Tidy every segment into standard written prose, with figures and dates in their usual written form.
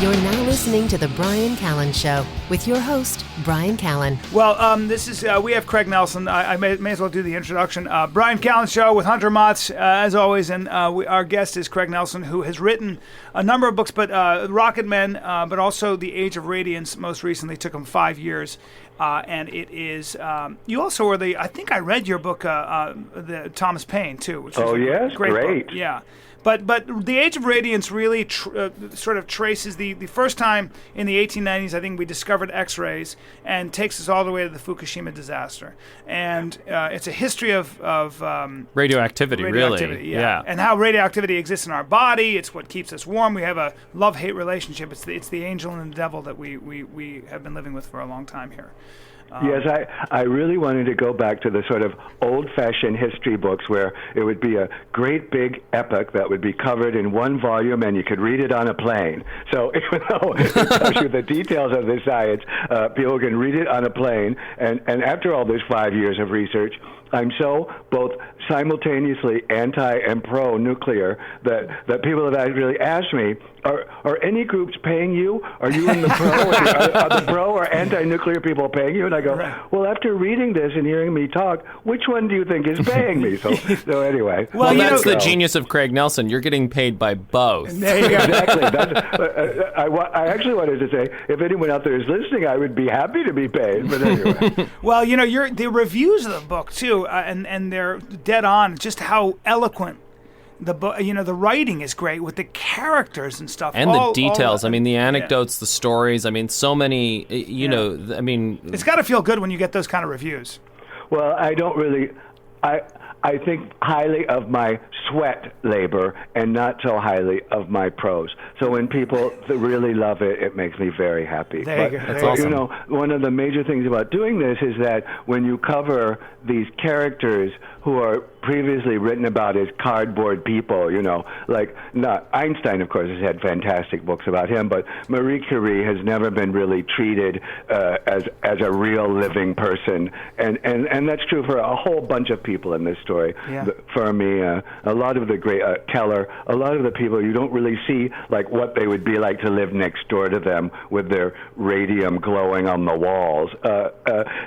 You're now listening to The Brian Callen Show with your host, Brian Callen. Well, this is we have Craig Nelson. I may as well do the introduction. Brian Callen Show with Hunter Motz, as always, and our guest is Craig Nelson, who has written a number of books, but Rocket Men, but also The Age of Radiance most recently took him 5 years. And it is, you also were I think I read your book, the Thomas Paine, too. Which was yes, great. Book. Yeah. But The Age of Radiance really sort of traces the first time in the 1890s, I think, we discovered X-rays and takes us all the way to the Fukushima disaster. And it's a history of radioactivity, really. Yeah. And how radioactivity exists in our body. It's what keeps us warm. We have a love-hate relationship. It's the angel and the devil that we have been living with for a long time here. Yes, I really wanted to go back to the sort of old-fashioned history books where it would be a great big epic that would be covered in one volume and you could read it on a plane. So even though it tells you the details of the science, people can read it on a plane. And after all this 5 years of research, I'm so both simultaneously anti and pro-nuclear that people have actually asked me, are any groups paying you? Are you in the pro? Are the pro or anti-nuclear people paying you? And I go, well, after reading this and hearing me talk, which one do you think is paying me? So anyway. Well, that's the genius of Craig Nelson. You're getting paid by both. There you go. Exactly. I actually wanted to say, if anyone out there is listening, I would be happy to be paid. But anyway. Well, the reviews of the book too, and they're dead on. Just how eloquent the book. The writing is great with the characters and stuff, and the details. I mean, the anecdotes, the stories. I mean, so many. I mean, it's got to feel good when you get those kind of reviews. Well, I don't really. I think highly of my sweat labor and not so highly of my prose. So when people really love it, it makes me very happy. There you go. That's awesome. One of the major things about doing this is that when you cover these characters who are previously written about as cardboard people, like Einstein, of course, has had fantastic books about him, but Marie Curie has never been really treated as a real living person, and that's true for a whole bunch of people in this story. Yeah. Fermi, a lot of the great Keller, a lot of the people you don't really see like what they would be like to live next door to them with their radium glowing on the walls.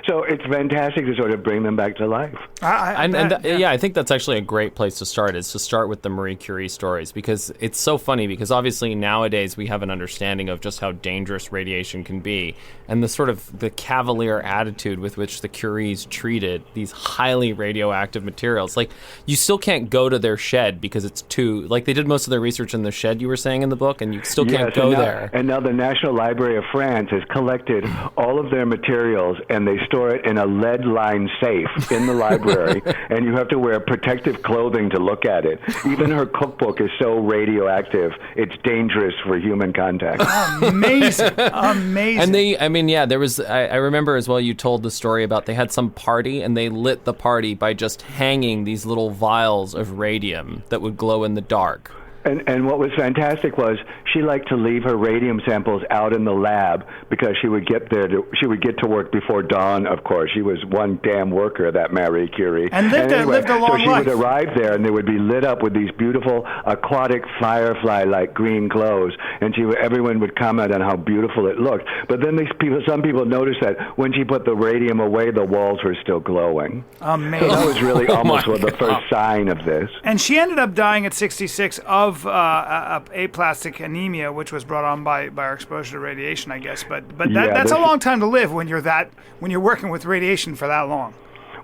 So it's fantastic to sort of bring them back to life. I think that's actually a great place to start, is to start with the Marie Curie stories, because it's so funny, because obviously nowadays we have an understanding of just how dangerous radiation can be, and the sort of the cavalier attitude with which the Curies treated these highly radioactive materials. Like, you still can't go to their shed because it's too, like, they did most of their research in the shed, you were saying, in the book, and you still can't go there. And now the National Library of France has collected all of their materials, and they store it in a lead-lined safe in the library, and you have to wear protective clothing to look at it. Even her cookbook is so radioactive, it's dangerous for human contact. Amazing. Amazing. And there was, I remember as well, you told the story about they had some party, and they lit the party by just hanging these little vials of radium that would glow in the dark. And what was fantastic was she liked to leave her radium samples out in the lab because she would get to work before dawn, of course. She was one damn worker, that Marie Curie. And lived a long life. So she would arrive there, and they would be lit up with these beautiful aquatic firefly-like green glows, and everyone would comment on how beautiful it looked. But then some people noticed that when she put the radium away, the walls were still glowing. Amazing. So that was really almost the first sign of this. And she ended up dying at 66 of aplastic anemia, which was brought on by our exposure to radiation, I guess. But that's a long time to live when you're working with radiation for that long.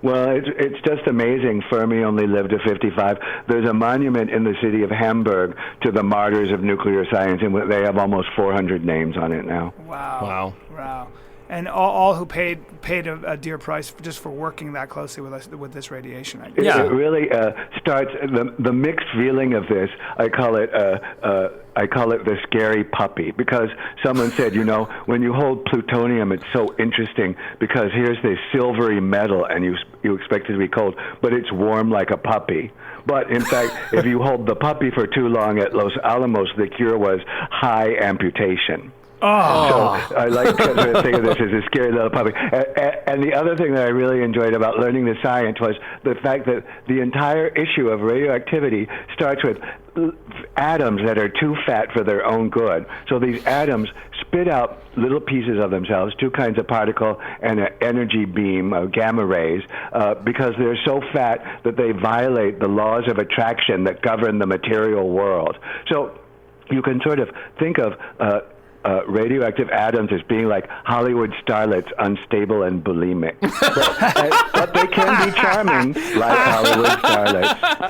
Well, it's just amazing. Fermi only lived to 55. There's a monument in the city of Hamburg to the martyrs of nuclear science, and they have almost 400 names on it now. Wow. And all who paid a dear price just for working that closely with this radiation. It really starts the mixed feeling of this. I call it the scary puppy, because someone said, when you hold plutonium, it's so interesting because here's this silvery metal, and you expect it to be cold, but it's warm like a puppy. But in fact, if you hold the puppy for too long at Los Alamos, the cure was high amputation. So I like to think of this as a scary little puppy. And the other thing that I really enjoyed about learning the science was the fact that the entire issue of radioactivity starts with atoms that are too fat for their own good. So these atoms spit out little pieces of themselves, two kinds of particle and an energy beam, gamma rays, because they're so fat that they violate the laws of attraction that govern the material world. So you can sort of think of radioactive atoms as being like Hollywood starlets, unstable and bulimic. But they can be charming like Hollywood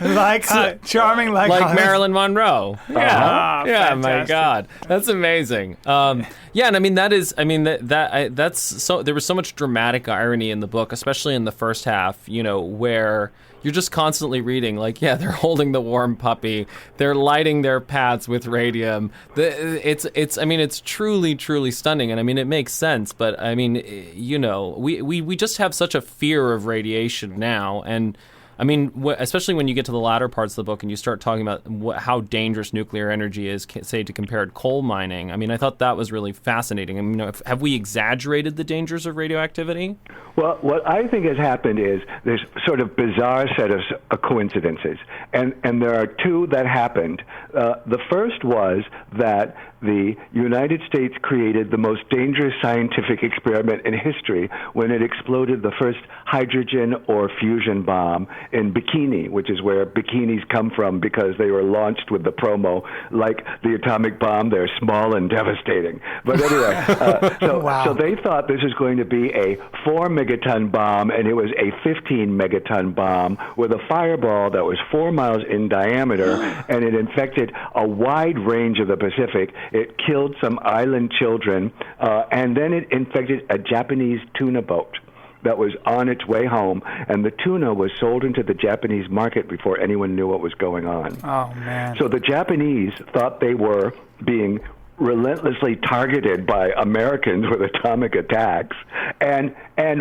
starlets. Charming like Marilyn Monroe. Yeah. Yeah, my God. That's amazing. Yeah, and I mean, that's so, there was so much dramatic irony in the book, especially in the first half, where you're just constantly reading, like, yeah, they're holding the warm puppy, they're lighting their pads with radium. It's truly, truly stunning, and I mean, it makes sense. But I mean, we just have such a fear of radiation now, and I mean, especially when you get to the latter parts of the book and you start talking about how dangerous nuclear energy is, say, to compare to coal mining. I mean, I thought that was really fascinating. I mean, have we exaggerated the dangers of radioactivity? Well, what I think has happened is there's sort of bizarre set of coincidences, and there are two that happened. The first was that the United States created the most dangerous scientific experiment in history when it exploded the first hydrogen or fusion bomb in Bikini, which is where bikinis come from because they were launched with the promo, like the atomic bomb, they're small and devastating. But anyway, so they thought this was going to be a 4-megaton bomb, and it was a 15-megaton bomb with a fireball that was 4 miles in diameter, and it infected a wide range of the Pacific. It killed some island children, and then it infected a Japanese tuna boat that was on its way home, and the tuna was sold into the Japanese market before anyone knew what was going on. Oh, man. So the Japanese thought they were being relentlessly targeted by Americans with atomic attacks, and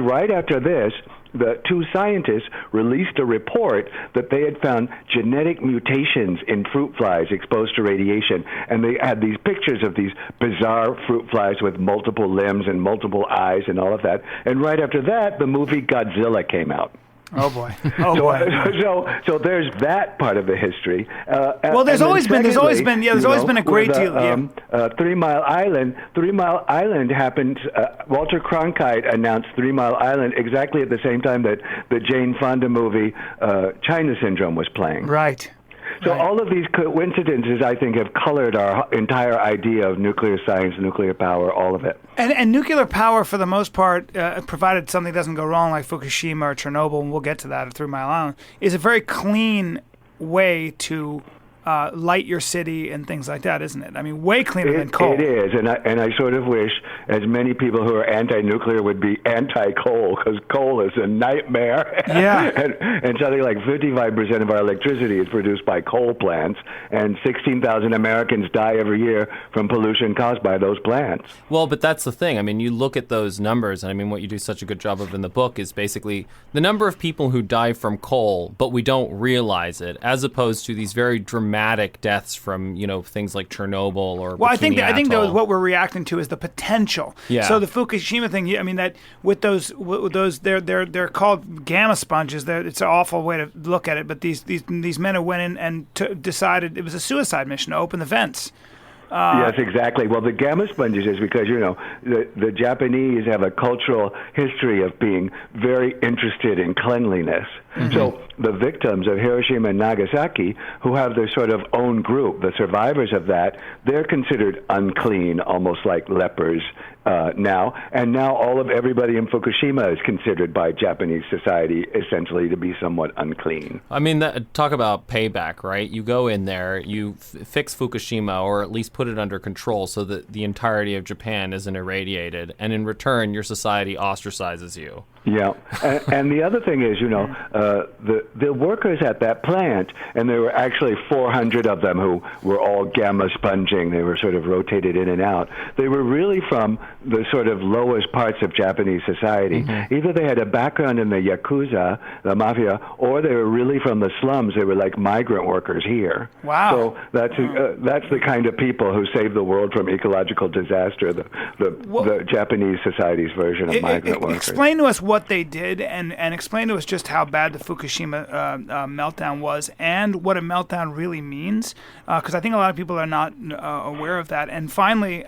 right after this, the two scientists released a report that they had found genetic mutations in fruit flies exposed to radiation, and they had these pictures of these bizarre fruit flies with multiple limbs and multiple eyes and all of that. And right after that, the movie Godzilla came out. Oh boy! Oh boy! So there's that part of the history. Well, there's always been a great deal. 3 Mile Island. 3 Mile Island happened. Walter Cronkite announced 3 Mile Island exactly at the same time that the Jane Fonda movie China Syndrome was playing. Right. So all of these coincidences, I think, have colored our entire idea of nuclear science, nuclear power, all of it. And nuclear power, for the most part, provided something doesn't go wrong like Fukushima or Chernobyl, and we'll get to that at 3 Mile Island, is a very clean way to light your city and things like that, isn't it? I mean, way cleaner than coal. It is, and I sort of wish as many people who are anti-nuclear would be anti-coal, because coal is a nightmare. Yeah. and something like 55% of our electricity is produced by coal plants, and 16,000 Americans die every year from pollution caused by those plants. Well, but that's the thing. I mean, you look at those numbers, and I mean, what you do such a good job of in the book is basically the number of people who die from coal, but we don't realize it, as opposed to these very dramatic deaths from things like Chernobyl or well, Bikini I think Atoll. what we're reacting to is the potential. Yeah. So the Fukushima thing, I mean, that with those they're called gamma sponges. It's an awful way to look at it, but these men who went in and decided it was a suicide mission to open the vents. Yes, exactly. Well, the gamma sponges is because, the Japanese have a cultural history of being very interested in cleanliness. Mm-hmm. So the victims of Hiroshima and Nagasaki, who have their sort of own group, the survivors of that, they're considered unclean, almost like lepers now. And now all of everybody in Fukushima is considered by Japanese society essentially to be somewhat unclean. I mean, talk about payback, right? You go in there, you fix Fukushima, or at least put it under control so that the entirety of Japan isn't irradiated, and in return, your society ostracizes you. Yeah, and the other thing is, the workers at that plant, and there were actually 400 of them who were all gamma sponging. They were sort of rotated in and out. They were really from the sort of lowest parts of Japanese society. Mm-hmm. Either they had a background in the Yakuza, the mafia, or they were really from the slums. They were like migrant workers here. Wow. So that's the kind of people who saved the world from ecological disaster, the Japanese society's version of migrant workers. Explain to us what they did, and explain to us just how bad the Fukushima meltdown was, and what a meltdown really means, because I think a lot of people are not aware of that. And finally,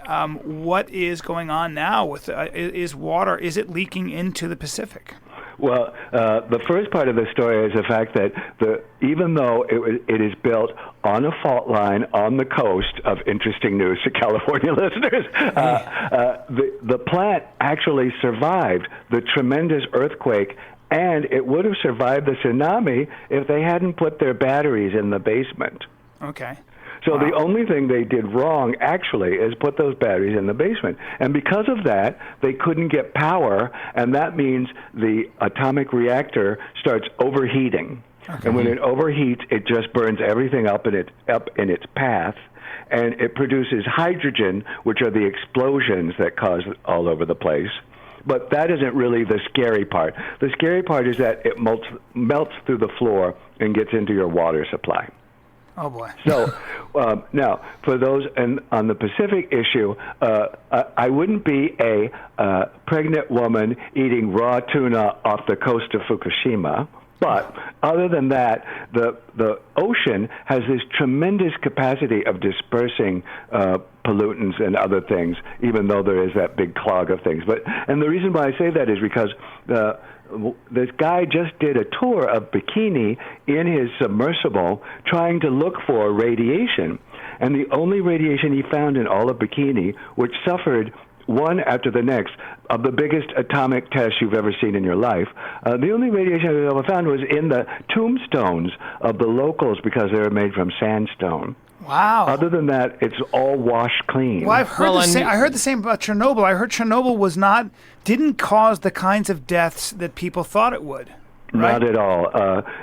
what is going on now with is it leaking into the Pacific? Well, the first part of the story is the fact that even though it is built on a fault line on the coast of interesting news to California listeners, the plant actually survived the tremendous earthquake, and it would have survived the tsunami if they hadn't put their batteries in the basement. Okay. So the only thing they did wrong, actually, is put those batteries in the basement. And because of that, they couldn't get power, and that means the atomic reactor starts overheating. Okay. And when it overheats, it just burns everything up in its path, and it produces hydrogen, which are the explosions that cause it all over the place. But that isn't really the scary part. The scary part is that it melts through the floor and gets into your water supply. Oh, boy. So now, for those on the Pacific issue, I wouldn't be a pregnant woman eating raw tuna off the coast of Fukushima. But other than that, the ocean has this tremendous capacity of dispersing pollutants and other things, even though there is that big clog of things. And the reason why I say that is because this guy just did a tour of Bikini in his submersible trying to look for radiation. And the only radiation he found in all of Bikini, which suffered one after the next, of the biggest atomic tests you've ever seen in your life, the only radiation he ever found was in the tombstones of the locals because they were made from sandstone. Wow. Other than that, it's all washed clean. Well, I heard the same about Chernobyl. I heard Chernobyl didn't cause the kinds of deaths that people thought it would. Right? Not at all.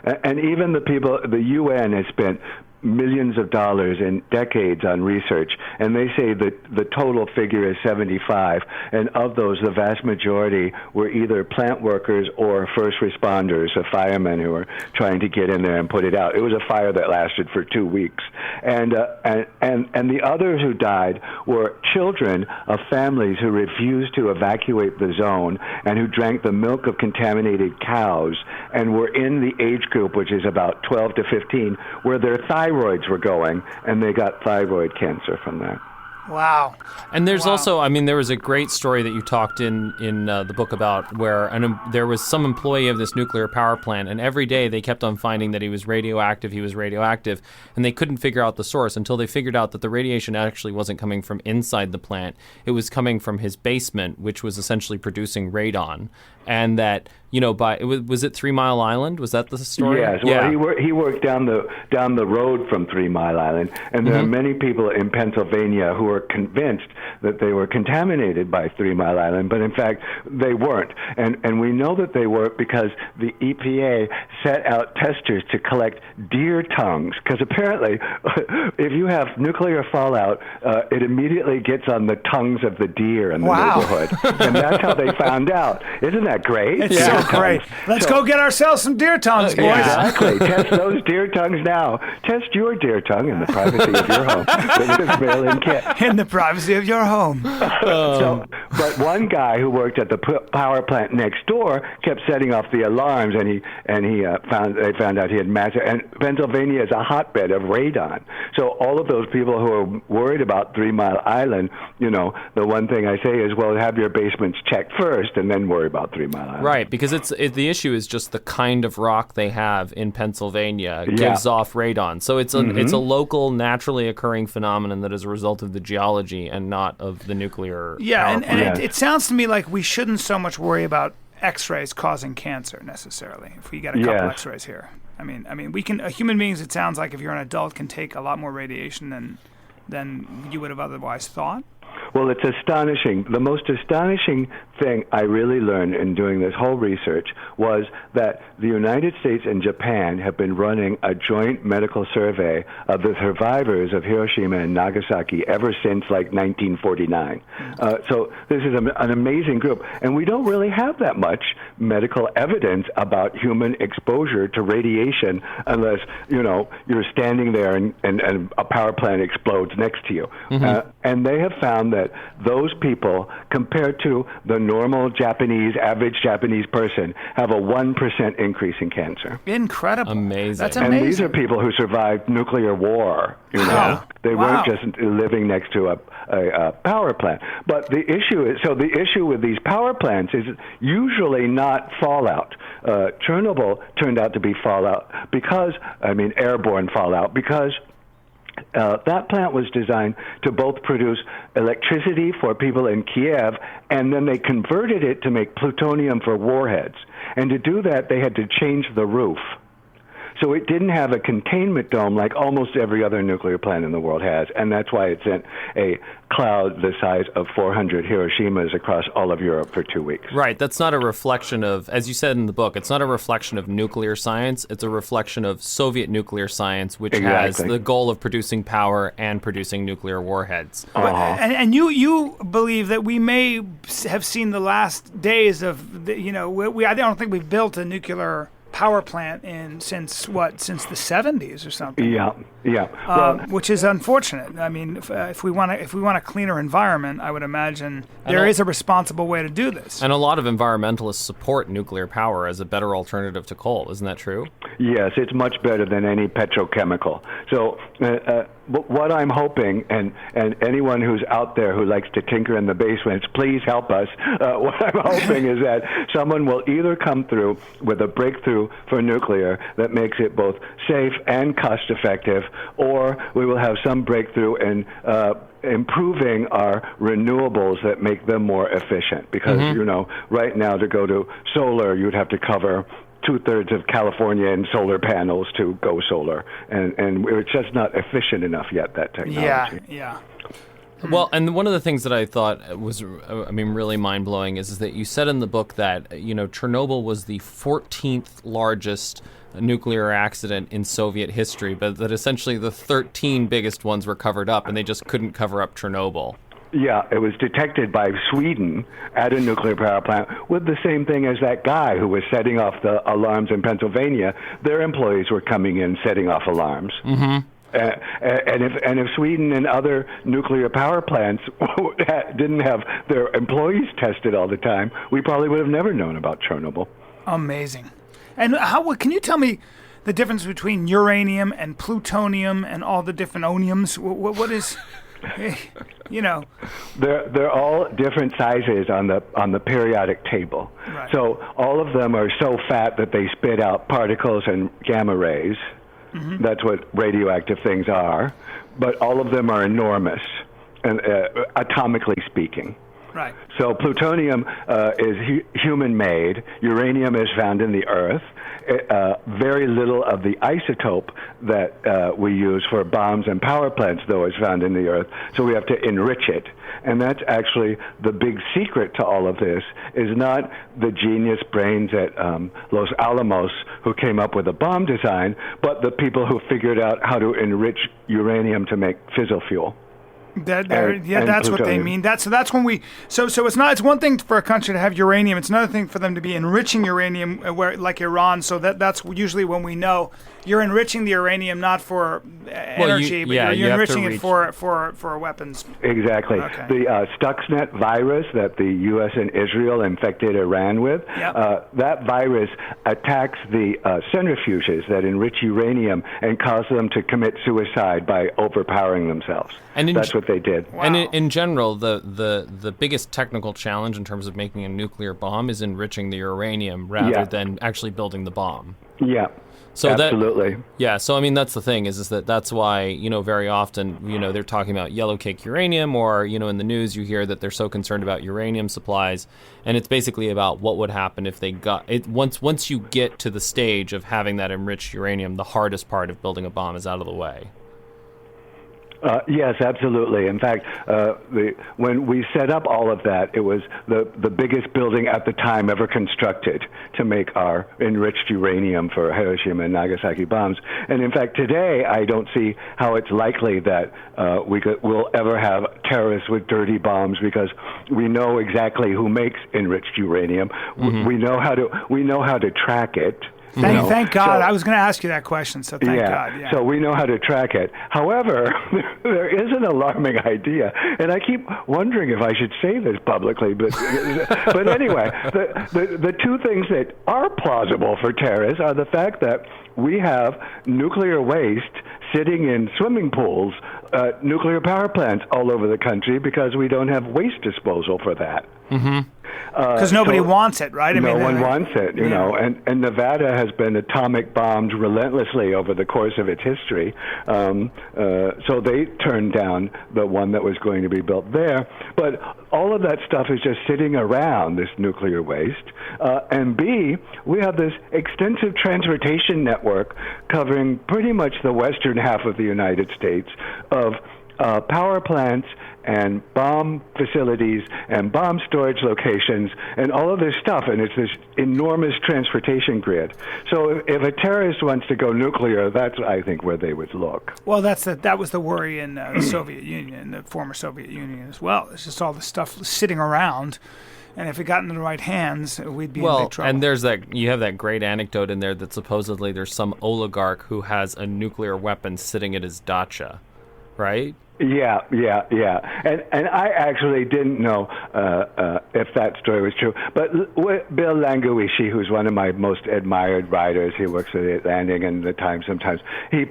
And even the UN has spent millions of dollars and decades on research, and they say that the total figure is 75, and of those, the vast majority were either plant workers or first responders, the firemen who were trying to get in there and put it out. It was a fire that lasted for 2 weeks, and the others who died were children of families who refused to evacuate the zone and who drank the milk of contaminated cows and were in the age group, which is about 12 to 15, where their thyroids were going, and they got thyroid cancer from that. Wow. And there's also, there was a great story that you talked in the book about where there was some employee of this nuclear power plant, and every day they kept on finding that he was radioactive, and they couldn't figure out the source until they figured out that the radiation actually wasn't coming from inside the plant. It was coming from his basement, which was essentially producing radon. And that, was it 3 Mile Island? Was that the story? Yes. Well, he worked down the road from 3 Mile Island, and there are many people in Pennsylvania who are convinced that they were contaminated by 3 Mile Island, but in fact they weren't. And we know that they weren't because the EPA set out testers to collect deer tongues, because apparently if you have nuclear fallout, it immediately gets on the tongues of the deer in the neighborhood, and that's how they found out. Isn't that great? It's so great. Let's go get ourselves some deer tongues, boys. Exactly. Test those deer tongues now. Test your deer tongue in the privacy of your home with this mail-in kit. In the privacy of your home. But one guy who worked at the power plant next door kept setting off the alarms, and they found out he had massive. And Pennsylvania is a hotbed of radon. So all of those people who are worried about 3 Mile Island, the one thing I say is, well, have your basements checked first, and then worry about 3 Mile Island. Right, because the issue is just the kind of rock they have in Pennsylvania gives off radon. So it's a local, naturally occurring phenomenon that is a result of the geology and not of the nuclear power plant. It sounds to me like we shouldn't so much worry about X-rays causing cancer necessarily. If we get a couple X-rays here, I mean, we can. Human beings, it sounds like if you're an adult, can take a lot more radiation than you would have otherwise thought. Well, it's astonishing. The most astonishing thing I really learned in doing this whole research was that the United States and Japan have been running a joint medical survey of the survivors of Hiroshima and Nagasaki ever since like 1949. So this is an amazing group, and we don't really have that much medical evidence about human exposure to radiation unless, you're standing there and a power plant explodes next to you. And they have found that those people, compared to the normal average Japanese person, have a 1% increase in cancer. Incredible. Amazing. That's amazing. And these are people who survived nuclear war. Wow. They Wow. weren't just living next to a power plant. But the issue with these power plants is usually not fallout. Chernobyl turned out to be airborne fallout, because that plant was designed to both produce electricity for people in Kiev, and then they converted it to make plutonium for warheads. And to do that, they had to change the roof. So it didn't have a containment dome like almost every other nuclear plant in the world has, and that's why it sent a cloud the size of 400 Hiroshimas across all of Europe for 2 weeks. Right. That's not a reflection of, as you said in the book, it's not a reflection of nuclear science. It's a reflection of Soviet nuclear science, which has the goal of producing power and producing nuclear warheads. And you believe that we may have seen the last days of, I don't think we've built a nuclear power plant since the 70s or something. Yeah. Which is unfortunate. I mean, if we want a cleaner environment, I would imagine there is a responsible way to do this. And a lot of environmentalists support nuclear power as a better alternative to coal. Isn't that true? Yes, it's much better than any petrochemical. So what I'm hoping, and anyone who's out there who likes to tinker in the basements, please help us. What I'm hoping is that someone will either come through with a breakthrough for nuclear that makes it both safe and cost effective, or we will have some breakthrough in improving our renewables that make them more efficient. Because, right now to go to solar, you'd have to cover 2/3 of California in solar panels to go solar, and it's just not efficient enough yet, that technology. Yeah. Well, and one of the things that I thought was, really mind-blowing is that you said in the book that, Chernobyl was the 14th largest nuclear accident in Soviet history, but that essentially the 13 biggest ones were covered up, and they just couldn't cover up Chernobyl. Yeah, it was detected by Sweden at a nuclear power plant with the same thing as that guy who was setting off the alarms in Pennsylvania. Their employees were coming in setting off alarms. And if Sweden and other nuclear power plants didn't have their employees tested all the time, we probably would have never known about Chernobyl. Amazing. And can you tell me the difference between uranium and plutonium and all the different oniums? What is... They're all different sizes on the periodic table. Right. So all of them are so fat that they spit out particles and gamma rays. That's what radioactive things are. But all of them are enormous, and atomically speaking. Right. So plutonium is human-made. Uranium is found in the earth. Very little of the isotope that we use for bombs and power plants, though, is found in the earth. So we have to enrich it. And that's actually the big secret to all of this, is not the genius brains at Los Alamos who came up with a bomb design, but the people who figured out how to enrich uranium to make fissile fuel. That's what they mean. That's when we. So it's one thing for a country to have uranium. It's another thing for them to be enriching uranium, where like Iran. So that's usually when we know you're enriching the uranium not for energy, but you're enriching it for weapons. Exactly. Okay. The Stuxnet virus that the U.S. and Israel infected Iran with, that virus attacks the centrifuges that enrich uranium and cause them to commit suicide by overpowering themselves. And that's what they did. Wow. And in general, the biggest technical challenge in terms of making a nuclear bomb is enriching the uranium rather than actually building the bomb. Yeah. So absolutely. So I mean, that's the thing is that that's why, very often, they're talking about yellow cake uranium, or, in the news you hear that they're so concerned about uranium supplies, and it's basically about what would happen if they got it. Once you get to the stage of having that enriched uranium, the hardest part of building a bomb is out of the way. Yes, absolutely. In fact, when we set up all of that, it was the biggest building at the time ever constructed to make our enriched uranium for Hiroshima and Nagasaki bombs. And in fact, today, I don't see how it's likely that we'll ever have terrorists with dirty bombs, because we know exactly who makes enriched uranium. Mm-hmm. We know how to track it. Thank God. So, I was going to ask you that question, so thank God. Yeah. So we know how to track it. However, there is an alarming idea, and I keep wondering if I should say this publicly, but anyway, the two things that are plausible for terrorists are the fact that we have nuclear waste sitting in swimming pools, nuclear power plants all over the country, because we don't have waste disposal for that. Mm-hmm. Because nobody wants it, right? No one wants it, you know. And Nevada has been atomic bombed relentlessly over the course of its history. So they turned down the one that was going to be built there. But all of that stuff is just sitting around, this nuclear waste. And B, we have this extensive transportation network covering pretty much the western half of the United States of power plants and bomb facilities and bomb storage locations and all of this stuff, and it's this enormous transportation grid. So if a terrorist wants to go nuclear, that's, I think, where they would look. Well, that was the worry in the Soviet Union, the former Soviet Union as well. It's just all the stuff sitting around, and if it got into the right hands, we'd be in big trouble. And there's you have that great anecdote in there that supposedly there's some oligarch who has a nuclear weapon sitting at his dacha, right? Yeah. And I actually didn't know if that story was true. But Bill Languishi, who's one of my most admired writers, he works at The Atlantic and The Times sometimes, he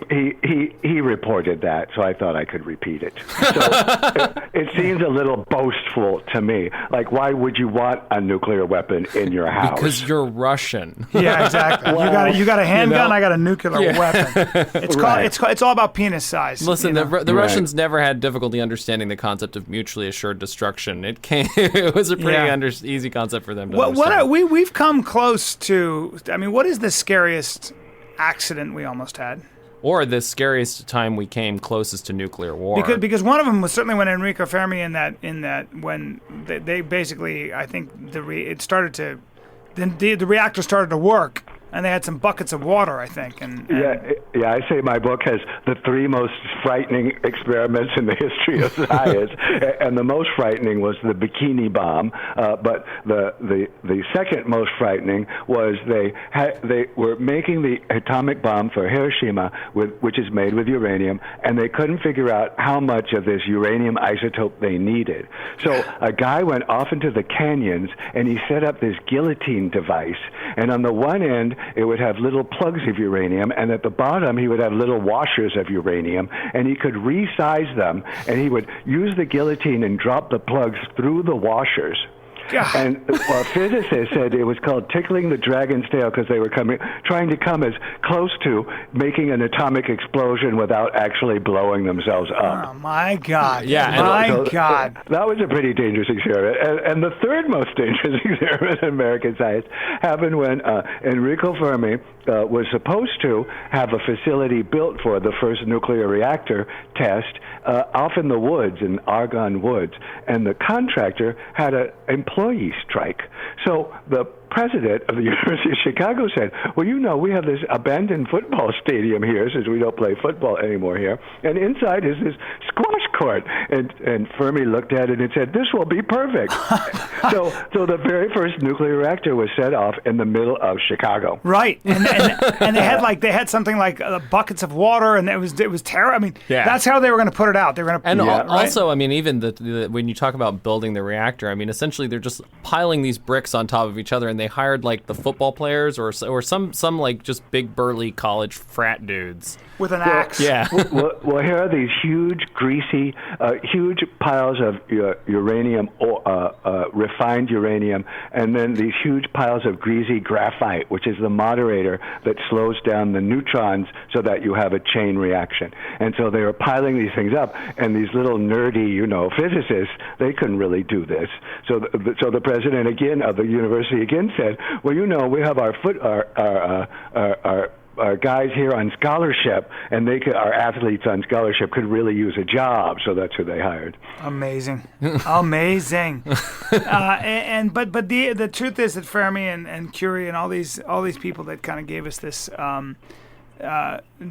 reported that, so I thought I could repeat it. So it seems a little boastful to me. Like, why would you want a nuclear weapon in your house? Because you're Russian. Yeah, exactly. Well, you got a handgun, I got a nuclear weapon. It's all about penis size. Listen, the Russians never had difficulty understanding the concept of mutually assured destruction. It was a pretty easy concept for them to understand. We've come close to. I mean, what is the scariest accident we almost had? Or the scariest time we came closest to nuclear war? Because one of them was certainly when Enrico Fermi in that when they basically, I think the reactor started to work. And they had some buckets of water, I think. Yeah, I say my book has the three most frightening experiments in the history of science, and the most frightening was the bikini bomb. But the second most frightening was they were making the atomic bomb for Hiroshima, which is made with uranium, and they couldn't figure out how much of this uranium isotope they needed. So a guy went off into the canyons, and he set up this guillotine device, and on the one end, it would have little plugs of uranium, and at the bottom he would have little washers of uranium, and he could resize them, and he would use the guillotine and drop the plugs through the washers. God. And physicists said it was called tickling the dragon's tail because they were trying to come as close to making an atomic explosion without actually blowing themselves up. Oh, my God. Yeah. God. That was a pretty dangerous experiment. And the third most dangerous experiment in American science happened when Enrico Fermi was supposed to have a facility built for the first nuclear reactor test off in the woods, in Argonne Woods. And the contractor had an employee strike. So the president of the University of Chicago said, well, we have this abandoned football stadium here since we don't play football anymore here, and inside is this squash court. And Fermi looked at it and said, this will be perfect. So the very first nuclear reactor was set off in the middle of Chicago. Right. And they had something like buckets of water, and it was terrible. I mean, that's how they were going to put it out. They were going to. And also, I mean, even when you talk about building the reactor, I mean, essentially they're just piling these bricks on top of each other, and they hired like the football players or some like just big burly college frat dudes with an axe. Yeah. Well, here are these huge, greasy, huge piles of uranium, refined uranium, and then these huge piles of greasy graphite, which is the moderator that slows down the neutrons so that you have a chain reaction. And so they were piling these things up, and these little nerdy, physicists, they couldn't really do this. So the president again of the university again said, well, we have our guys here on scholarship, and our athletes on scholarship could really use a job, so that's who they hired. Amazing. Amazing. But the truth is that Fermi and Curie and all these people that kind of gave us this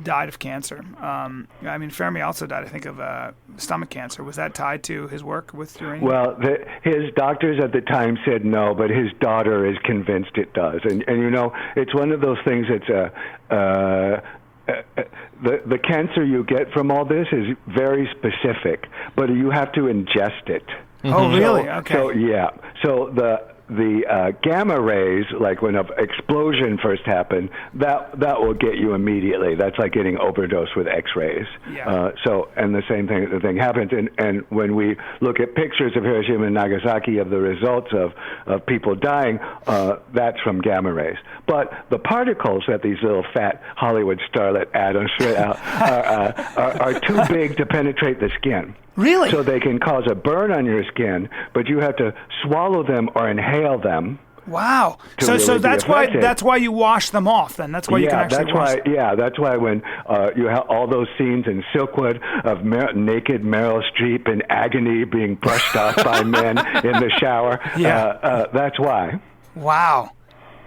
died of cancer. I mean, Fermi also died, I think, of stomach cancer. Was that tied to his work with uranium? Well, his doctors at the time said no, but his daughter is convinced it does. And you know, it's one of those things that's the cancer you get from all this is very specific, but you have to ingest it. Oh, really? Okay. So yeah. So the gamma rays, like when an explosion first happened, that will get you immediately. That's like getting overdosed with X-rays. Yeah. And the thing happens. And when we look at pictures of Hiroshima and Nagasaki of the results of people dying, that's from gamma rays. But the particles that these little fat Hollywood starlet atoms spit out are too big to penetrate the skin. Really? So they can cause a burn on your skin, but you have to swallow them or inhale them. Wow. So really that's why you wash them off then. That's why you can actually wash them. Yeah, that's why when you have all those scenes in Silkwood of naked Meryl Streep in agony being brushed off by men in the shower, that's why. Wow.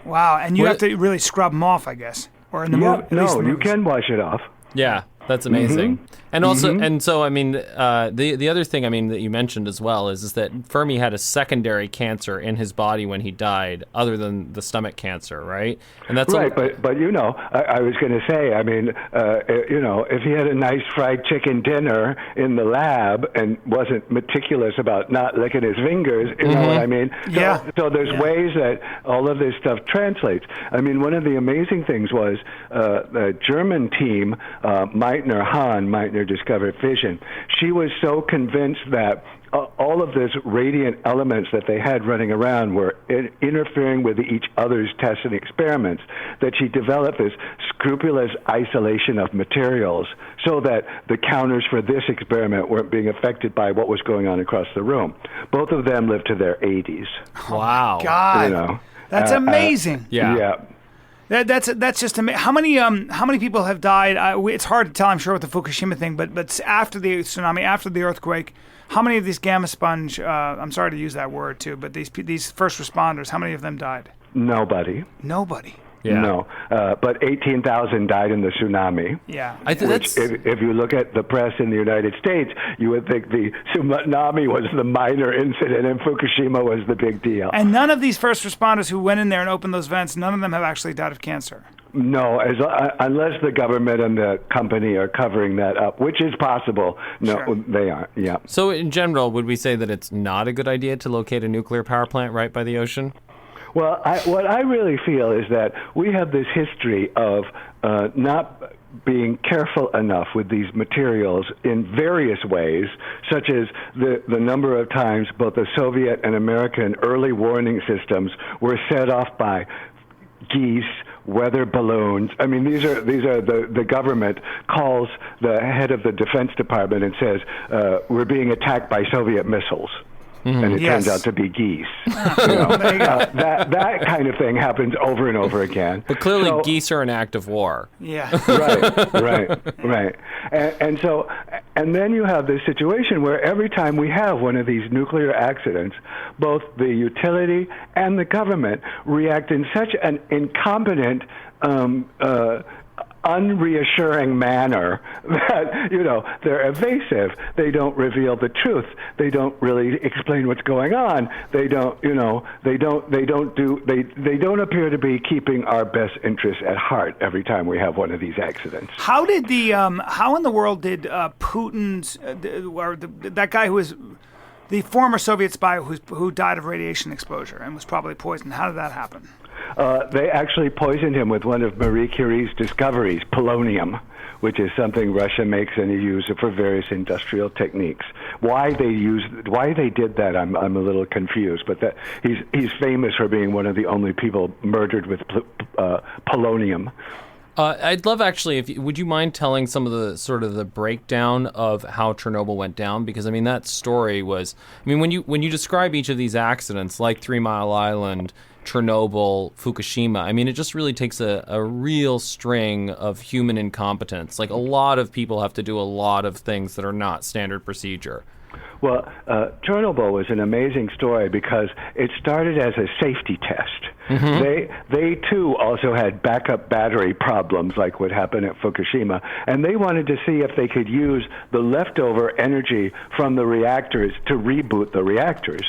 And you have to really scrub them off, I guess. Or in the movie. No, you can wash it off. Yeah. That's amazing. And also, and so, I mean, the other thing, I mean, that you mentioned as well is that Fermi had a secondary cancer in his body when he died, other than the stomach cancer, right? And that's right. But you know, I was going to say, I mean, you know, if he had a nice fried chicken dinner in the lab and wasn't meticulous about not licking his fingers, you know what I mean? So there's ways that all of this stuff translates. I mean, one of the amazing things was the German team, Meitner discovered fission. She was so convinced that all of these radiant elements that they had running around were interfering with each other's tests and experiments that she developed this scrupulous isolation of materials so that the counters for this experiment weren't being affected by what was going on across the room. Both of them lived to their 80s. Wow. God. You know, that's amazing. Yeah. That's just amazing. How many people have died? It's hard to tell, I'm sure, with the Fukushima thing. But after the tsunami, after the earthquake, how many of these gamma sponge? I'm sorry to use that word too, but these first responders, how many of them died? Nobody. Yeah. No, but 18,000 died in the tsunami. Yeah. Which, if you look at the press in the United States, you would think the tsunami was the minor incident and Fukushima was the big deal. And none of these first responders who went in there and opened those vents, none of them have actually died of cancer. No, unless the government and the company are covering that up, which is possible. No, Sure. They aren't. Yeah. So in general, would we say that it's not a good idea to locate a nuclear power plant right by the ocean? Well, what I really feel is that we have this history of not being careful enough with these materials in various ways, such as the number of times both the Soviet and American early warning systems were set off by geese, weather balloons. I mean, these are the government calls the head of the Defense Department and says, we're being attacked by Soviet missiles. And it turns out to be geese. You know? There you go. That kind of thing happens over and over again. But clearly geese are an act of war. Yeah. Right. And then you have this situation where every time we have one of these nuclear accidents, both the utility and the government react in such an incompetent, unreassuring manner that, you know, they're evasive. They don't reveal the truth. They don't really explain what's going on. They don't appear to be keeping our best interests at heart every time we have one of these accidents. How in the world did Putin's that guy who was the former Soviet spy who died of radiation exposure and was probably poisoned, how did that happen? They actually poisoned him with one of Marie Curie's discoveries, polonium, which is something Russia makes and they use it for various industrial techniques. Why they did that, I'm a little confused. But that he's famous for being one of the only people murdered with polonium. I'd love actually, would you mind telling some of the sort of the breakdown of how Chernobyl went down? Because I mean that story was, I mean when you describe each of these accidents, like 3 Mile Island Chernobyl, Fukushima. I mean, it just really takes a real string of human incompetence. Like, a lot of people have to do a lot of things that are not standard procedure. Well, Chernobyl was an amazing story because it started as a safety test. They too also had backup battery problems like what happened at Fukushima, and they wanted to see if they could use the leftover energy from the reactors to reboot the reactors.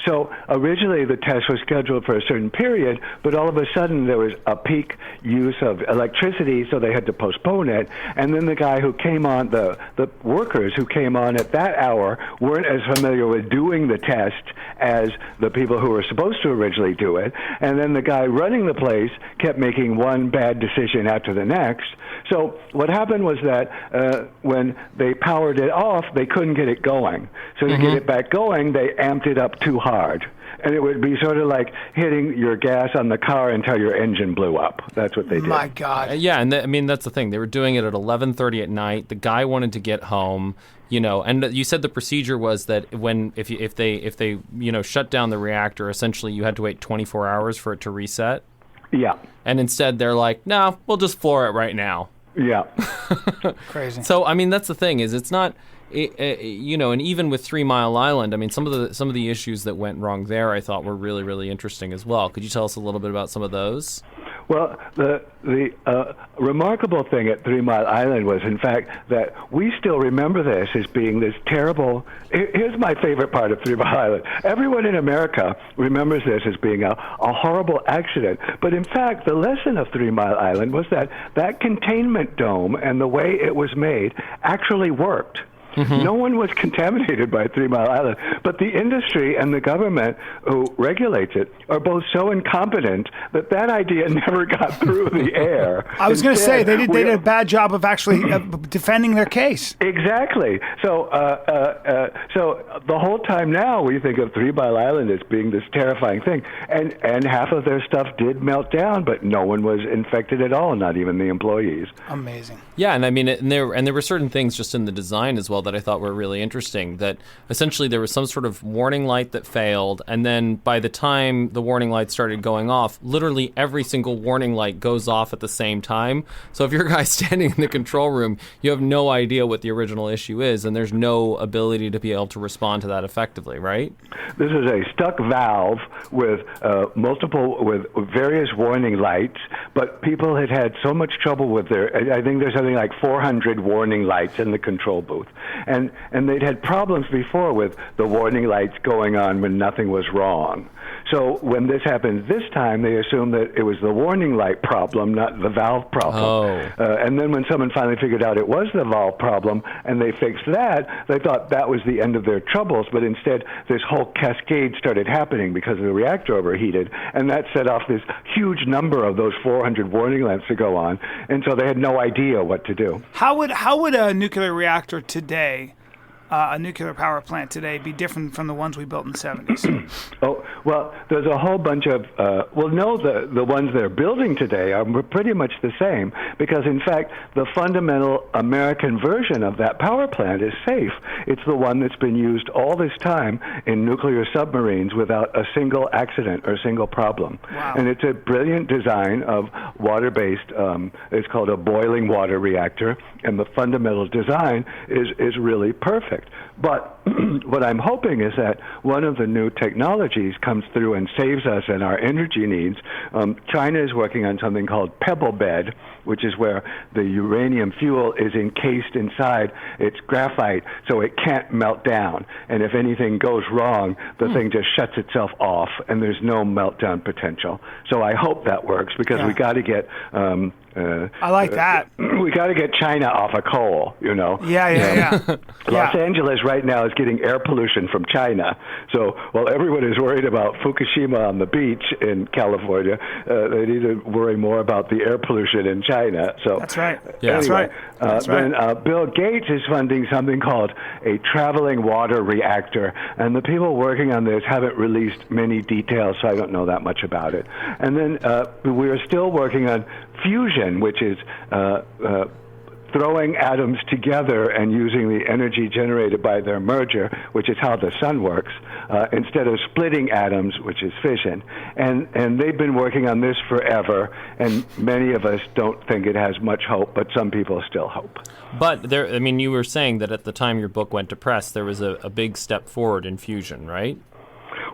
So originally the test was scheduled for a certain period, but all of a sudden there was a peak use of electricity, so they had to postpone it. And then the guy who came on, the workers who came on at that hour weren't as familiar with doing the test as the people who were supposed to originally do it. And then the guy running the place kept making one bad decision after the next. So what happened was that when they powered it off, they couldn't get it going. So to get it back going, they amped it up too hard. And it would be sort of like hitting your gas on the car until your engine blew up. That's what they did. My God. Yeah, and I mean, that's the thing. They were doing it at 11:30 at night. The guy wanted to get home, you know, and you said the procedure was that if they shut down the reactor, essentially you had to wait 24 hours for it to reset. Yeah. And instead they're like, no, we'll just floor it right now. Yeah. Crazy. So, I mean, that's the thing is it's not... and even with 3 Mile Island, I mean, some of the issues that went wrong there, I thought were really, really interesting as well. Could you tell us a little bit about some of those? Well, the remarkable thing at 3 Mile Island was, in fact, that we still remember this as being this terrible... Here's my favorite part of 3 Mile Island. Everyone in America remembers this as being a horrible accident. But in fact, the lesson of 3 Mile Island was that containment dome and the way it was made actually worked. No one was contaminated by 3 Mile Island, but the industry and the government who regulates it are both so incompetent that idea never got through the air. I was going to say, they did a bad job of actually defending their case. Exactly. So the whole time now we think of 3 Mile Island as being this terrifying thing, and half of their stuff did melt down, but no one was infected at all, not even the employees. Amazing. Yeah, and I mean, there were certain things just in the design as well that I thought were really interesting, that essentially there was some sort of warning light that failed, and then by the time the warning light started going off, literally every single warning light goes off at the same time. So if you're a guy standing in the control room, you have no idea what the original issue is, and there's no ability to be able to respond to that effectively, right? This is a stuck valve with with various warning lights, but people had so much trouble with I think there's something like 400 warning lights in the control booth. And they'd had problems before with the warning lights going on when nothing was wrong. So when this happened this time, they assumed that it was the warning light problem, not the valve problem. And then when someone finally figured out it was the valve problem and they fixed that, they thought that was the end of their troubles. But instead, this whole cascade started happening because the reactor overheated. And that set off this huge number of those 400 warning lamps to go on. And so they had no idea what to do. How would a nuclear reactor today, a nuclear power plant today, be different from the ones we built in the 70s? Oh, well, there's a whole bunch of, the ones they're building today are pretty much the same, because in fact, the fundamental American version of that power plant is safe. It's the one that's been used all this time in nuclear submarines without a single accident or single problem. Wow. And it's a brilliant design of water-based, it's called a boiling water reactor, and the fundamental design is really perfect. But what I'm hoping is that one of the new technologies comes through and saves us and our energy needs. China is working on something called pebble bed, which is where the uranium fuel is encased inside its graphite so it can't melt down. And if anything goes wrong, the thing just shuts itself off and there's no meltdown potential. So I hope that works, because we got to get... I like that. We got to get China off of coal, you know. Yeah. Los Angeles right now is getting air pollution from China. So while everyone is worried about Fukushima on the beach in California, they need to worry more about the air pollution in China. So that's right. Yeah. Anyway, that's right. Then Bill Gates is funding something called a traveling water reactor, and the people working on this haven't released many details, so I don't know that much about it. And then we are still working on fusion, which is throwing atoms together and using the energy generated by their merger, which is how the sun works, instead of splitting atoms, which is fission. And they've been working on this forever, and many of us don't think it has much hope, but some people still hope. But you were saying that at the time your book went to press, there was a big step forward in fusion, right?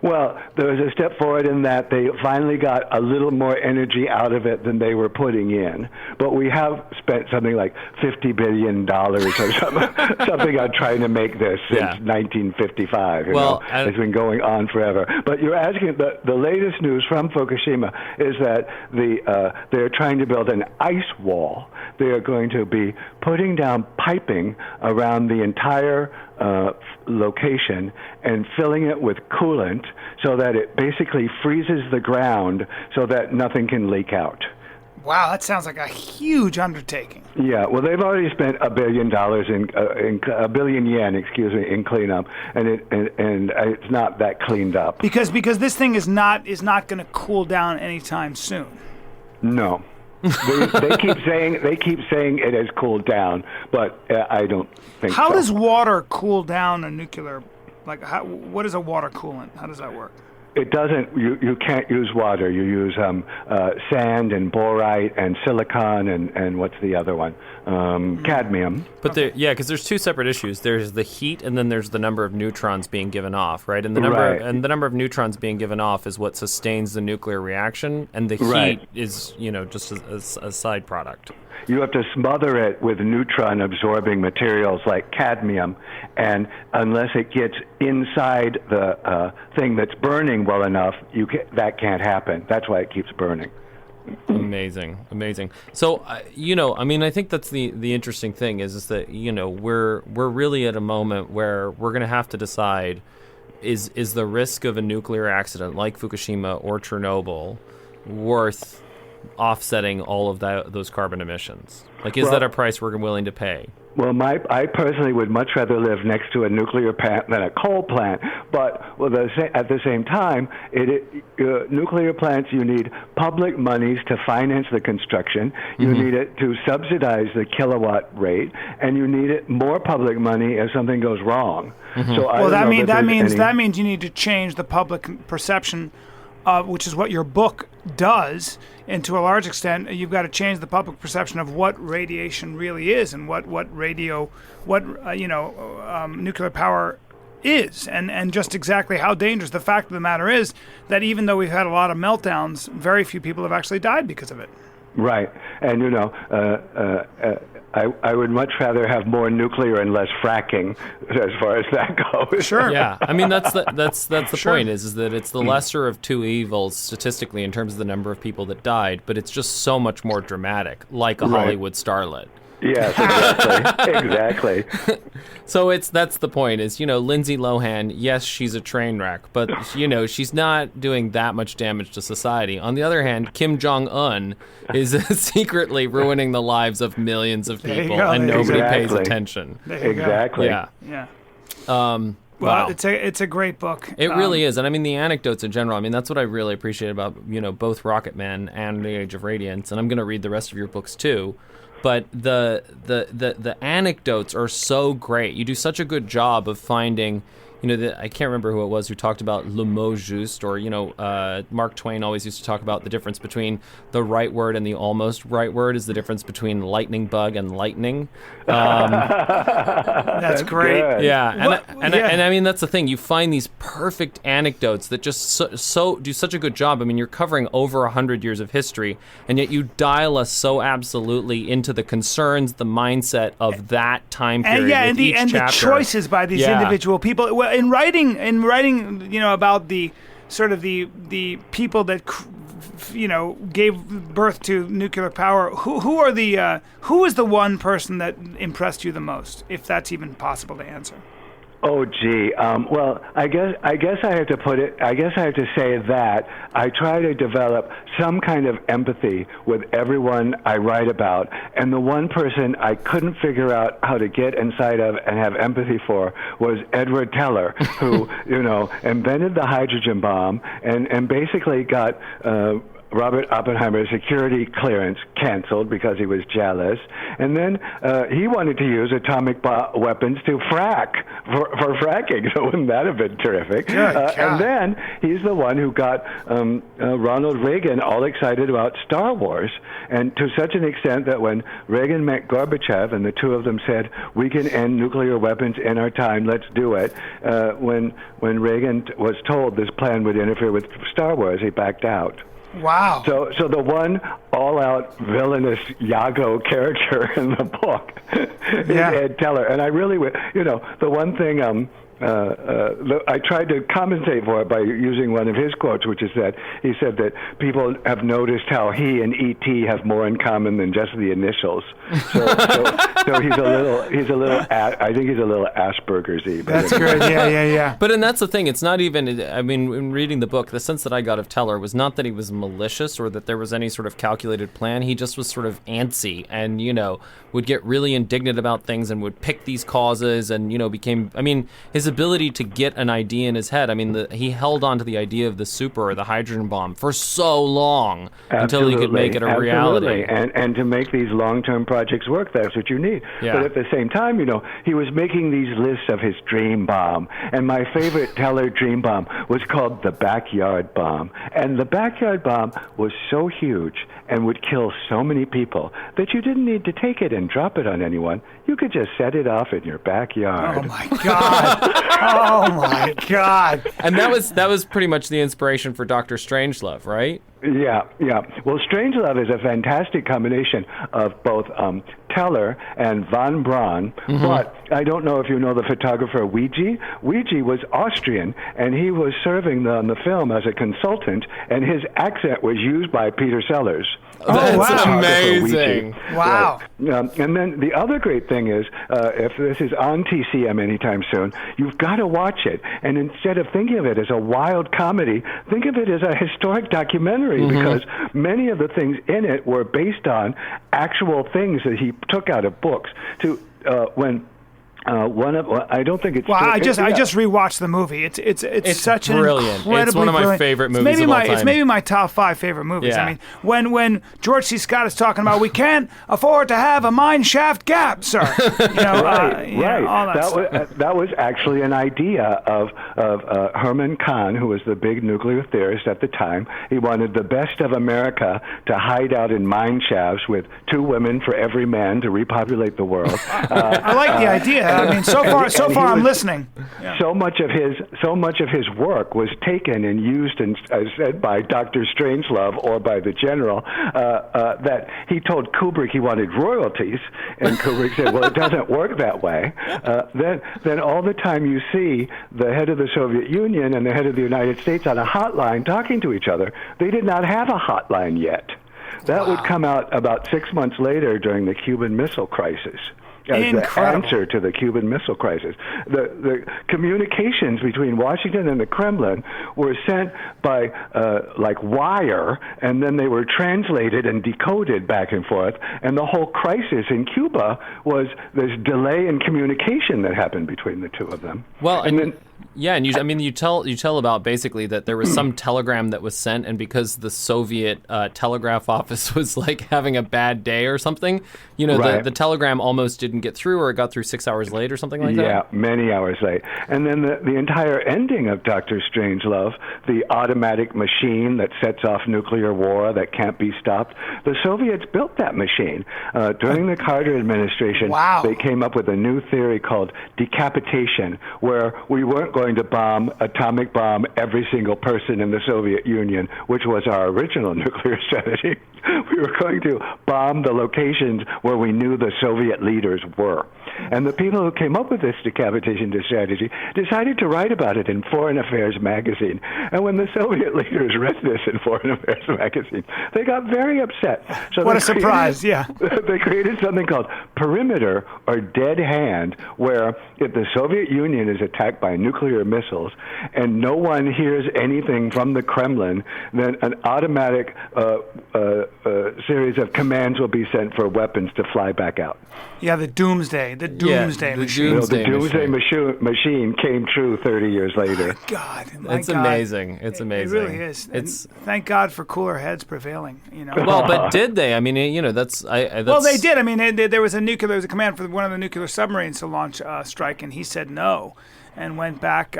Well, there was a step forward in that they finally got a little more energy out of it than they were putting in. But we have spent something like $50 billion or something on trying to make this since 1955. It's been going on forever. But you're asking, the latest news from Fukushima is that they're trying to build an ice wall. They are going to be putting down piping around the entire location and filling it with coolant so that it basically freezes the ground so that nothing can leak out. Wow, that sounds like a huge undertaking. Yeah, well, they've already spent $1 billion in $1 billion yen, in cleanup, and it's not that cleaned up. Because this thing is not going to cool down anytime soon. No. they keep saying it has cooled down, but I don't think so. How does water cool down a nuclear? What is a water coolant? How does that work? It doesn't. You can't use water. You use sand and borite and silicon and what's the other one? Cadmium. But because there's two separate issues. There's the heat, and then there's the number of neutrons being given off, right? And the number of neutrons being given off is what sustains the nuclear reaction, and the heat is just a side product. You have to smother it with neutron-absorbing materials like cadmium, and unless it gets inside the thing that's burning well enough, that can't happen. That's why it keeps burning. Amazing. So, I think that's the interesting thing is that we're really at a moment where we're going to have to decide: is the risk of a nuclear accident like Fukushima or Chernobyl worth offsetting all of those carbon emissions? Is that a price we're willing to pay? Well, I personally would much rather live next to a nuclear plant than a coal plant. But at the same time, nuclear plants, you need public monies to finance the construction. You need it to subsidize the kilowatt rate, and you need more public money if something goes wrong. So that means you need to change the public perception, which is what your book does. And to a large extent, you've got to change the public perception of what radiation really is and what nuclear power is, and just exactly how dangerous. The fact of the matter is that even though we've had a lot of meltdowns, very few people have actually died because of it. Right, and I would much rather have more nuclear and less fracking, as far as that goes. Sure. Yeah, that's the point. Is that it's the lesser of two evils statistically in terms of the number of people that died, but it's just so much more dramatic, like a Hollywood starlet. Yes, exactly. So that's the point. Is Lindsay Lohan? Yes, she's a train wreck, but she's not doing that much damage to society. On the other hand, Kim Jong-un is secretly ruining the lives of millions of people, and nobody pays attention. Exactly. Yeah. Wow. It's a great book. It really is, and the anecdotes in general. That's what I really appreciate about both Rocket Man and The Age of Radiance, and I'm going to read the rest of your books too. But the anecdotes are so great. You do such a good job of finding, I can't remember who it was who talked about le mot juste, or, Mark Twain always used to talk about the difference between the right word and the almost right word is the difference between lightning bug and lightning. That's great. Good. Yeah, and that's the thing. You find these perfect anecdotes that just so do such a good job. You're covering over 100 years of history, and yet you dial us so absolutely into the concerns, the mindset of that time period. And the choices by these individual people. Well, in writing, about the sort of the people that gave birth to nuclear power. Who is the one person that impressed you the most, if that's even possible to answer? Oh, gee. Well, I guess I have to put it. I guess I have to say that I try to develop some kind of empathy with everyone I write about, and the one person I couldn't figure out how to get inside of and have empathy for was Edward Teller, who invented the hydrogen bomb and basically got Robert Oppenheimer's security clearance canceled because he was jealous. And then he wanted to use atomic weapons to frack, for fracking. So wouldn't that have been terrific? And then he's the one who got Ronald Reagan all excited about Star Wars, and to such an extent that when Reagan met Gorbachev and the two of them said, we can end nuclear weapons in our time, let's do it, when Reagan was told this plan would interfere with Star Wars, he backed out. Wow. So the one all-out villainous Iago character in the book is Ed Teller. And I really, the one thing I tried to compensate for it by using one of his quotes, which is that he said that people have noticed how he and E.T. have more in common than just the initials. So he's a little. I think he's a little Asperger's-y. That's good. Yeah. But and that's the thing. It's not even. I mean, in reading the book, the sense that I got of Teller was not that he was malicious or that there was any sort of calculated plan. He just was sort of antsy and would get really indignant about things and would pick these causes and became. I mean, his ability to get an idea in his head. I mean, he held on to the idea of the super or the hydrogen bomb for so long until he could make it a reality. And to make these long-term projects work, that's what you need. Yeah. But at the same time, he was making these lists of his dream bomb. And my favorite Teller dream bomb was called the backyard bomb. And the backyard bomb was so huge and would kill so many people that you didn't need to take it and drop it on anyone. You could just set it off in your backyard. Oh, my God. Oh, my God. And that was pretty much the inspiration for Dr. Strangelove, right? Yeah. Well, Strangelove is a fantastic combination of both Teller and von Braun, but I don't know if you know the photographer Weegee. Weegee was Austrian, and he was serving on the film as a consultant, and his accent was used by Peter Sellers. That's amazing. Wow. Right. And then the other great thing is, if this is on TCM anytime soon, you've got to watch it. And instead of thinking of it as a wild comedy, think of it as a historic documentary, because many of the things in it were based on actual things that he took out of books. I don't think it's. Well, I just rewatched the movie. It's such brilliant. An incredibly it's one of my brilliant. favorite movies of all time. It's maybe my top 5 favorite movies. Yeah. I mean, when George C. Scott is talking about we can't afford to have a mine shaft gap, sir. Right. All that that was actually an idea of Herman Kahn, who was the big nuclear theorist at the time. He wanted the best of America to hide out in mine shafts with 2 women for every man to repopulate the world. I like the idea. I mean, so far I'm listening. Yeah. So much of his work was taken and used and said by Dr. Strangelove or by the general that he told Kubrick he wanted royalties, and Kubrick said, "Well, it doesn't work that way." Then all the time you see the head of the Soviet Union and the head of the United States on a hotline talking to each other. They did not have a hotline yet. That would come out about 6 months later during the Cuban Missile Crisis. As the answer to the Cuban Missile Crisis. The communications between Washington and the Kremlin were sent by wire, and then they were translated and decoded back and forth. And the whole crisis in Cuba was this delay in communication that happened between the two of them. Well, you tell about basically that there was some telegram that was sent, and because the Soviet telegraph office was like having a bad day or something, the telegram almost didn't get through, or it got through 6 hours late or something like that? Yeah, many hours late. And then the entire ending of Dr. Strangelove, the automatic machine that sets off nuclear war that can't be stopped, the Soviets built that machine. During the Carter administration, they came up with a new theory called decapitation, where we weren't going to atomic bomb every single person in the Soviet Union, which was our original nuclear strategy. We were going to bomb the locations where we knew the Soviet leaders were. And the people who came up with this decapitation strategy decided to write about it in Foreign Affairs magazine. And when the Soviet leaders read this in Foreign Affairs magazine, they got very upset. So what a surprise, yeah. They created something called perimeter or dead hand, where if the Soviet Union is attacked by nuclear missiles and no one hears anything from the Kremlin, then an automatic series of commands will be sent for weapons to fly back out. Yeah, the doomsday machine. The doomsday machine came true 30 years later. God, it's amazing. It's amazing. It really is. Thank God for cooler heads prevailing. Well, but did they? I mean, that's. Well, they did. I mean, there was a command for one of the nuclear submarines to launch a strike, and he said no, and went back.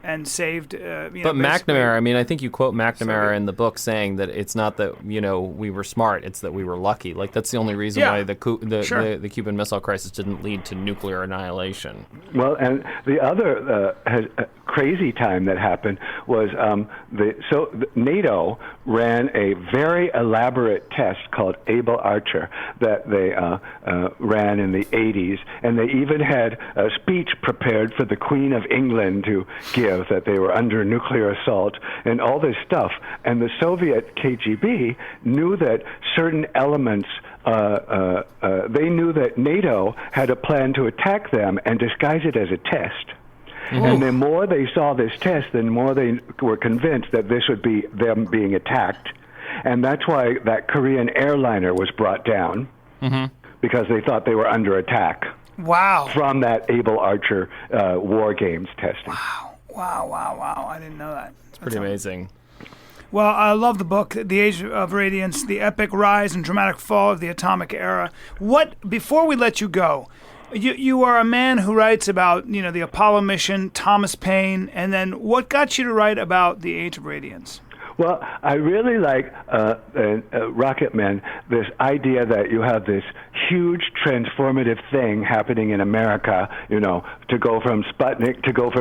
And saved. But McNamara, I mean, I think you quote McNamara in the book saying that it's not that we were smart; it's that we were lucky. Like that's the only reason why the Cuban Missile Crisis didn't lead to nuclear annihilation. Well, and the other crazy time that happened was NATO ran a very elaborate test called Able Archer that they ran in the 80s, and they even had a speech prepared for the Queen of England to give that they were under nuclear assault and all this stuff. And the Soviet KGB knew that certain elements they knew that NATO had a plan to attack them and disguise it as a test. And the more they saw this test, the more they were convinced that this would be them being attacked. And that's why that Korean airliner was brought down, because they thought they were under attack. Wow. From that Able Archer war games testing. Wow. I didn't know that. It's pretty amazing. Well, I love the book, The Age of Radiance, the epic rise and dramatic fall of the atomic era. Before we let you go, you are a man who writes about, the Apollo mission, Thomas Paine, and then what got you to write about The Age of Radiance? Well, I really like Rocket Man, this idea that you have this huge transformative thing happening in America, to go from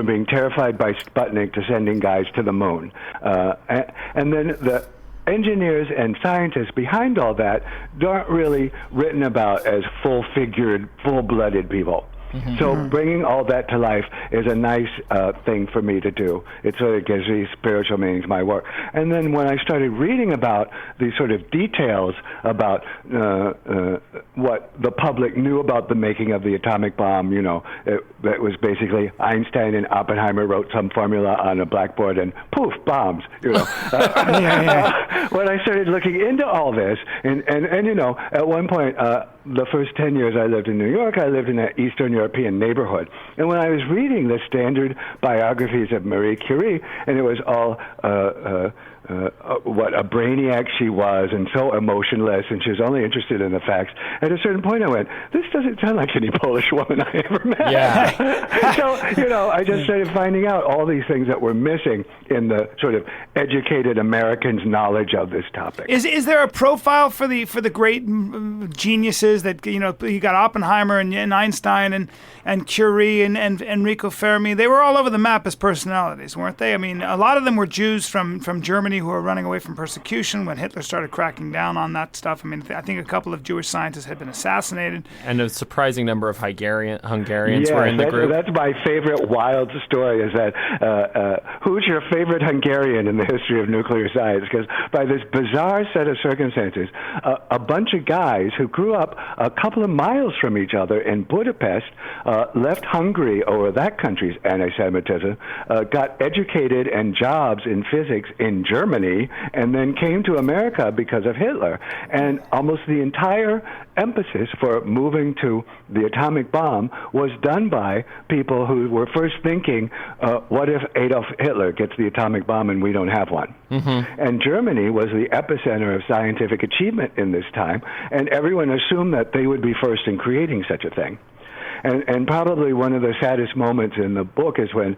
being terrified by Sputnik to sending guys to the moon. And then the engineers and scientists behind all that aren't really written about as full-figured, full-blooded people. So bringing all that to life is a nice thing for me to do. It sort of gives me spiritual meaning to my work. And then when I started reading about these sort of details about what the public knew about the making of the atomic bomb, that was basically Einstein and Oppenheimer wrote some formula on a blackboard and poof, bombs. When I started looking into all this, and at one point, the first 10 years I lived in New York, I lived in an Eastern European neighborhood. And when I was reading the standard biographies of Marie Curie, and it was all what a brainiac she was and so emotionless, and she was only interested in the facts. At a certain point I went, this doesn't sound like any Polish woman I ever met. Yeah. So, I just started finding out all these things that were missing in the sort of educated Americans' knowledge of this topic. Is there a profile for the great geniuses that, you got Oppenheimer and Einstein and Curie and Enrico Fermi? They were all over the map as personalities, weren't they? I mean, a lot of them were Jews from Germany who were running away from persecution when Hitler started cracking down on that stuff. I mean, I think a couple of Jewish scientists had been assassinated. And a surprising number of Hungarians were in the group. That's my favorite wild story, is that who's your favorite Hungarian in the history of nuclear science? Because by this bizarre set of circumstances, a bunch of guys who grew up a couple of miles from each other in Budapest left Hungary over that country's anti-Semitism, got educated and jobs in physics in Germany, and then came to America because of Hitler. And almost the entire emphasis for moving to the atomic bomb was done by people who were first thinking, what if Adolf Hitler gets the atomic bomb and we don't have one? And Germany was the epicenter of scientific achievement in this time, and everyone assumed that they would be first in creating such a thing. And probably one of the saddest moments in the book is when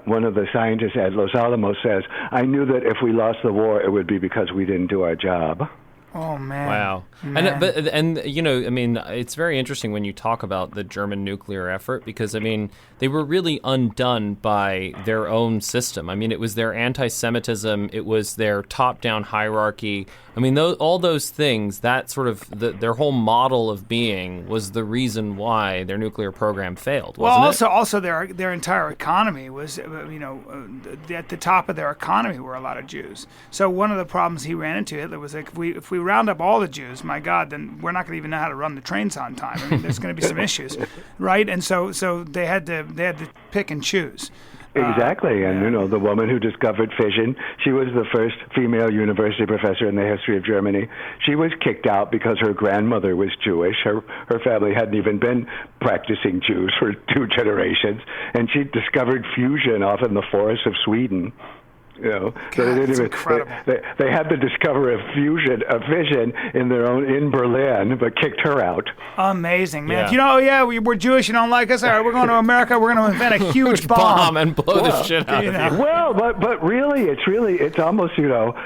one of the scientists at Los Alamos says, I knew that if we lost the war, it would be because we didn't do our job. Oh, man. Wow. Man. And it's very interesting when you talk about the German nuclear effort, because, they were really undone by their own system. It was their anti-Semitism. It was their top-down hierarchy. All those things, that sort of, their whole model of being was the reason why their nuclear program failed, wasn't it? Also their entire economy was, at the top of their economy were a lot of Jews. So one of the problems he ran into, Hitler, was like, if we round up all the Jews, my God, then we're not going to even know how to run the trains on time. There's going to be some issues, right? And so they had to pick and choose. Exactly, and the woman who discovered fission, she was the first female university professor in the history of Germany. She was kicked out because her grandmother was Jewish. Her family hadn't even been practicing Jews for 2 generations, and she discovered fusion off in the forests of Sweden. God, so they didn't even. Incredible. They had to discover a fission in Berlin, but kicked her out. Amazing, man. Yeah. We're Jewish. You don't like us. All right, we're going to America. We're going to invent a huge bomb and blow the shit out of you. Well, but really, it's almost that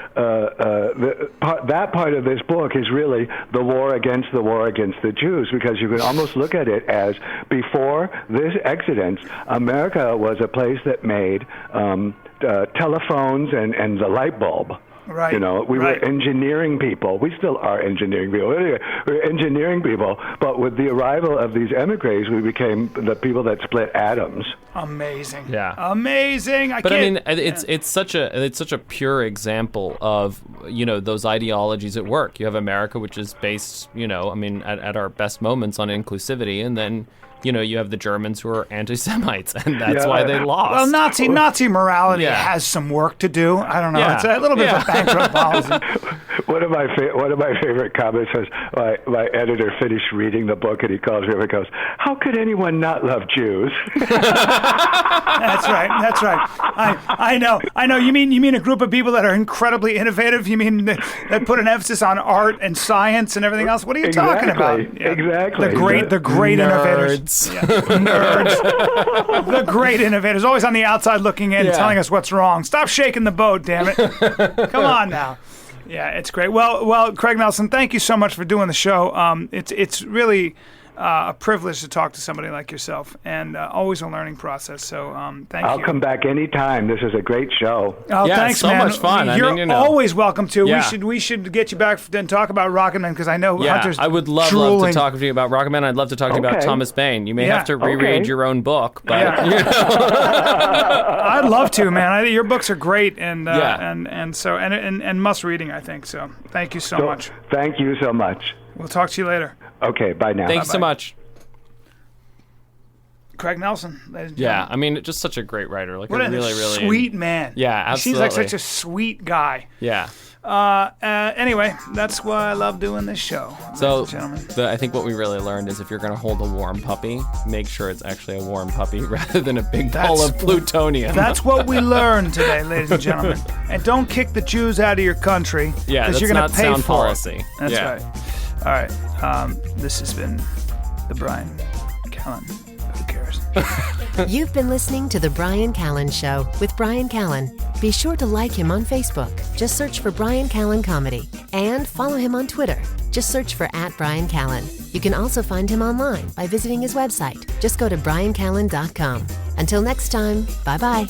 part of this book is really the war against the Jews, because you can almost look at it as before this exodus, America was a place that made telephones and the light bulb. Right. We were engineering people. We still are engineering people. We're engineering people. But with the arrival of these emigres, we became the people that split atoms. Amazing. Yeah. Amazing. It's such a pure example of those ideologies at work. You have America, which is based at our best moments on inclusivity, and then you have the Germans who are anti-Semites, and that's why they lost. Well, Nazi morality has some work to do. I don't know. Yeah. It's a little bit of a bankrupt policy. One of my favorite comments was my editor finished reading the book, and he calls me up and goes, "How could anyone not love Jews?" That's right. I know. You mean a group of people that are incredibly innovative? You mean that put an emphasis on art and science and everything else? What are you talking about? Yeah. Exactly. The great innovators. Yeah. Nerds. The great innovators, always on the outside looking in, telling us what's wrong. Stop shaking the boat, damn it. Come on now. Yeah, it's great. Well, Craig Nelson, thank you so much for doing the show. It's really a privilege to talk to somebody like yourself, and always a learning process. So thank you. I'll come back anytime. This is a great show. Oh, yeah, thanks, it's so man. much fun. You're always welcome to. Yeah. We should get you back and talk about Rocket Man, because I know Hunter's I would love to talk to you about Rocket Man. I'd love to talk to you about Thomas Paine. You may have to reread your own book, but I'd love to, man. Your books are great, and must reading, I think. So thank you so much. Thank you so much. We'll talk to you later. Okay, bye now. Thanks so much. Craig Nelson, ladies and gentlemen. Yeah, just such a great writer. Like what a really sweet man. Yeah, absolutely. He seems like such a sweet guy. Yeah. Anyway, that's why I love doing this show. So, ladies and gentlemen. I think what we really learned is if you're going to hold a warm puppy, make sure it's actually a warm puppy rather than a big ball of plutonium. That's what we learned today, ladies and gentlemen. And don't kick the Jews out of your country. Yeah, that's you're gonna not pay sound for policy. It. That's right. All right. This has been the Brian Callen. Who cares? You've been listening to The Brian Callen Show with Brian Callen. Be sure to like him on Facebook. Just search for Brian Callen Comedy. And follow him on Twitter. Just search for @Brian Callen. You can also find him online by visiting his website. Just go to briancallen.com. Until next time, bye-bye.